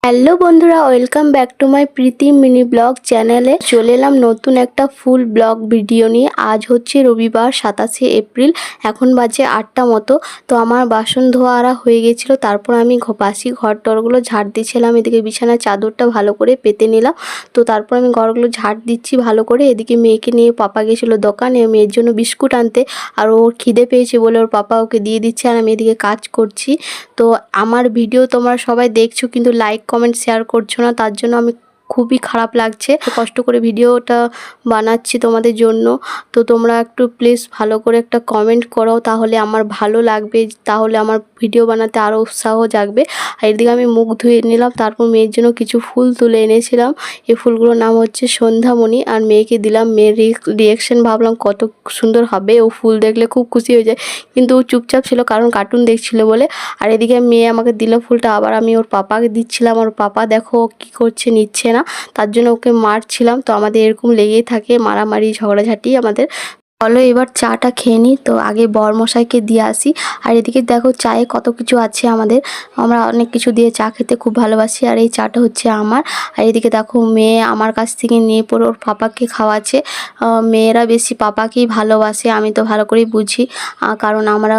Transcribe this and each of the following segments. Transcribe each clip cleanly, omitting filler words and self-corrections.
Hello বন্ধুরা, welcome back to my Preeti mini blog চ্যানেলে। চলে এলাম নতুন একটা ফুল ব্লগ ভিডিও নিয়ে। আজ হচ্ছে রবিবার 27শে এপ্রিল, এখন বাজে 8টা মতো। তো আমার বাসন ধোয়া হয়ে গেছিলো। তারপর আমি বাসি ঘর টরগুলো ঝাড় দিচ্ছিলাম। এদিকে বিছানার চাদরটা ভালো করে পেতে নিলাম। তো তারপর আমি ঘরগুলো ঝাড় দিচ্ছি ভালো করে। এদিকে মেয়েকে নিয়ে পাপা গেছিলো দোকানে মেয়ের জন্য বিস্কুট আনতে, আর ওর খিদে পেয়েছে বলে ওর পাপা ওকে দিয়ে দিচ্ছে, আর আমি এদিকে কাজ করছি। তো আমার ভিডিও তোমরা সবাই দেখছো কিন্তু লাইক কমেন্ট শেয়ার করছো না, তার জন্য আমি খুবই খারাপ লাগছে। কষ্ট করে ভিডিওটা বানাচ্ছি তোমাদের জন্য। তো তোমরা একটু প্লিজ ভালো করে একটা কমেন্ট করো, তাহলে আমার ভালো লাগবে, তাহলে আমার ভিডিও বানাতে আরও উৎসাহ জাগবে। আর এদিকে আমি মুখ ধুয়ে নিলাম, তারপর মেয়ের জন্য কিছু ফুল তুলে এনেছিলাম। এই ফুলগুলোর নাম হচ্ছে সন্ধ্যামণি, আর মেয়েকে দিলাম। মেয়ের রিয়াকশন ভাবলাম কত সুন্দর হবে, ও ফুল দেখলে খুব খুশি হয়ে যায়, কিন্তু ও চুপচাপ ছিল কারণ কার্টুন দেখছিল বলে। আর এদিকে মেয়ে আমাকে দিল ফুলটা, আবার আমি ওর পাপাকে দিচ্ছিলাম। ওর পাপা দেখো কি করছে, নিচ্ছে না, তার জন্য ওকে মারছিলাম। তো আমাদের এরকম লেগেই থাকে, মারামারি ঝগড়াঝাটি আমাদের। চলো এবার চাটা খেয়ে নিই। তো আগে বরমশাইকে দিয়ে আসি। আর এদিকে দেখো চায়ে কত কিছু আছে আমাদের, আমরা অনেক কিছু দিয়ে চা খেতে খুব ভালোবাসি। আর এই চাটা হচ্ছে আমার। আর এদিকে দেখো মেয়ে আমার কাছ থেকে নিয়ে পরে ওর পাপাকে খাওয়াচ্ছে। মেয়েরা বেশি পাপাকেই ভালোবাসে, আমি তো ভালো করেই বুঝি, কারণ আমরা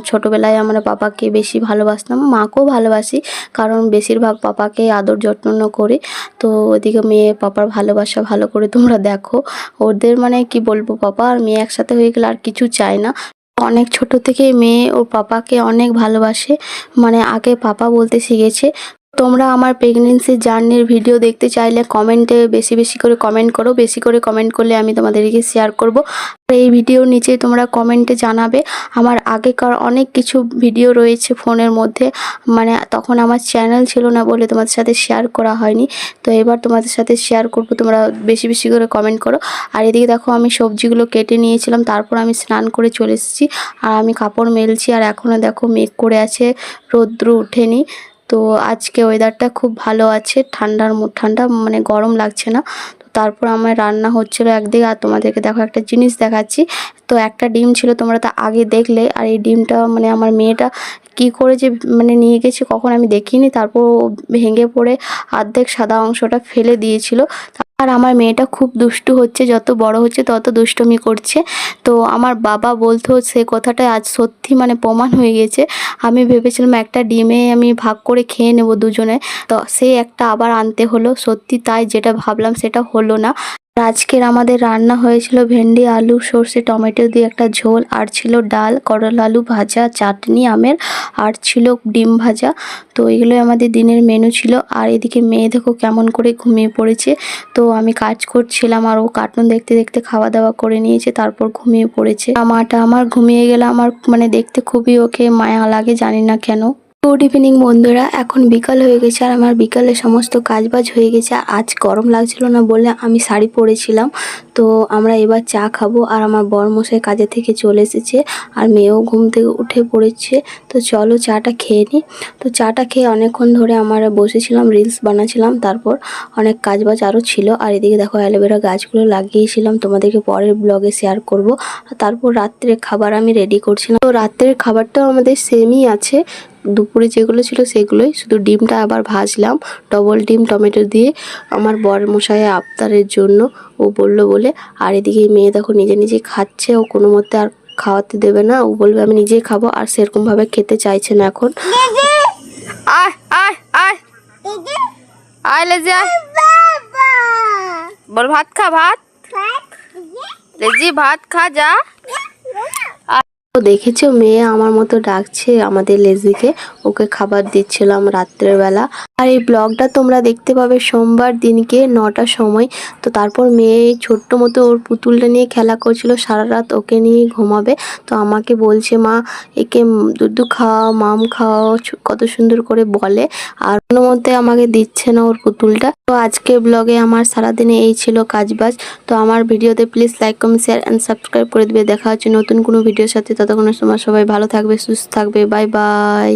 ছোটোবেলায় আমরা পাপাকে বেশি ভালোবাসতাম, মাকেও ভালোবাসি, কারণ বেশিরভাগ পাপাকে আদর যত্ন করি। তো ওদিকে মেয়ে পাপার ভালোবাসা ভালো করে তোমরা দেখো। ওদের মানে কি বলবো, পাপা আর মেয়ে একসাথে হয়ে গেলে আর কিছু চায় না। অনেক ছোট থেকে মেয়ে ওর পাপাকে অনেক ভালোবাসে, মানে আগে পাপা বলতে শিখেছে। তোমরা আমার প্রেগনেন্সি জার্নির ভিডিও দেখতে চাইলে কমেন্টে বেশি বেশি করে কমেন্ট করো। বেশি করে কমেন্ট করলে আমি তোমাদেরকে শেয়ার করব। আর এই ভিডিওর নিচে তোমরা কমেন্টে জানাবে। আমার আগেকার অনেক কিছু ভিডিও রয়েছে ফোনের মধ্যে, মানে তখন আমার চ্যানেল ছিল না বলে তোমাদের সাথে শেয়ার করা হয়নি। তো এবার তোমাদের সাথে শেয়ার করব, তোমরা বেশি বেশি করে কমেন্ট করো। আর এদিকে দেখো আমি সবজিগুলো কেটে নিয়েছিলাম, তারপর আমি স্নান করে চলে এসেছি। আর আমি কাপড় মেলছি, আর এখনও দেখো মেঘ করে আছে, রৌদ্র ওঠেনি। তো আজকে ওয়েদারটা খুব ভালো আছে, ঠান্ডা মানে গরম লাগছে না। তো তারপর আমার রান্না হচ্ছিলো একদিকে, আর তোমাদেরকে দেখো একটা জিনিস দেখাচ্ছি। তো একটা ডিম ছিল, তোমরা তো আগে দেখলে। আর এই ডিমটা মানে আমার মেয়েটা কি করে যে মানে নিয়ে গেছে কখন আমি দেখিনি, তারপর ভেঙে পড়ে অর্ধেক সাদা অংশটা ফেলে দিয়েছিল। আর আমার মেয়েটা খুব দুষ্টু হচ্ছে, যত বড় হচ্ছে তত দুষ্টুমি করছে। তো আমার বাবা বলতো সে কথাটা আজ সত্যি মানে প্রমাণ হয়ে গেছে। আমি ভেবেছিলাম একটা ডিমে আমি ভাগ করে খেয়ে নেব দুজনে, তো সেই একটা আবার আনতে হলো। সত্যি তাই, যেটা ভাবলাম সেটা হলো না। আজকের আমাদের রান্না হয়েছিল ভেন্ডি আলু সর্ষে টমেটো দিয়ে একটা ঝোল, আর ছিল ডাল, করলা আলু ভাজা, চাটনি আমের, আর ছিল ডিম ভাজা। তো এগুলোই আমাদের দিনের মেনু ছিল। আর এদিকে মেয়ে দেখো কেমন করে ঘুমিয়ে পড়েছে। তো আমি কাজ করছিলাম, আর ও কার্টুন দেখতে দেখতে খাওয়া দাওয়া করে নিয়েছে, তারপর ঘুমিয়ে পড়েছে। মাটা আমার ঘুমিয়ে গেলে আমার মানে দেখতে খুবই ওকে মায়া লাগে, জানি না কেন। গুড ইভিনিং বন্ধুরা, এখন বিকাল হয়ে গেছে, আর আমার বিকালে সমস্ত কাজবাজ হয়ে গেছে। আর আজ গরম লাগছিল না বলে আমি শাড়ি পরেছিলাম। তো আমরা এবার চা খাবো, আর আমার বরমশাই কাজে থেকে চলে এসেছে, আর মেয়েও ঘুম থেকে উঠে পড়েছে। তো চলো চাটা খেয়ে নিই। তো চাটা খেয়ে অনেকক্ষণ ধরে আমরা বসেছিলাম, রিলস বানাচ্ছিলাম, তারপর অনেক কাজবাজ আরও ছিল। আর এদিকে দেখো অ্যালোভেরা গাছগুলো লাগিয়েছিলাম, তোমাদেরকে পরের ব্লগে শেয়ার করব। আর তারপর রাত্রের খাবার আমি রেডি করছিলাম। তো রাত্রের খাবারটাও আমাদের সেমই আছে, দুপুরে যেগুলো ছিল সেগুলোই, শুধু ডিমটা আবার ভাজলাম, ডবল ডিম টমেটো দিয়ে, আমার বর মশাই আবদারের জন্য, ও বলল বলে। আর এদিকে মেয়ে দেখো নিজে নিজে খাচ্ছে, ও কোনো মতে আর খাওয়াতে দেবে না, ও বলবে আমি নিজেই খাবো, আর সেরকমভাবে খেতে চাইছে না এখন। আয় আয় আয় আয় লেজি আয়, বল ভাত খা, ভাত লেজি, ভাত খা যা। দেখেছো মেয়ে আমার মতো ডাকছে আমাদের লেজিকে, ওকে খাবার দিচ্ছিলাম রাত্রের বেলা। আর এই ব্লগটা তোমরা দেখতে পাবে সোমবার দিনকে 9টার সময়। তো তারপর মেয়ে ছোট্ট মতো ওর পুতুলটা নিয়ে খেলা করছিল সারা রাত, ওকে নিয়ে ঘুমাবে। তো আমাকে বলছে মা একে দুধ খাওয়াও, মাম খাওয়াও, কত সুন্দর করে বলে, আর কোনো মতে আমাকে দিচ্ছে না ওর পুতুলটা। তো আজকে ব্লগে আমার সারাদিনে এই ছিল কাজবাজ। তো আমার ভিডিওতে please like comment share and subscribe করে দেবে। দেখা হচ্ছে নতুন কোনো ভিডিওর সাথে, ততক্ষণের সময় সবাই ভালো থাকবে, সুস্থ থাকবে, বাই বাই।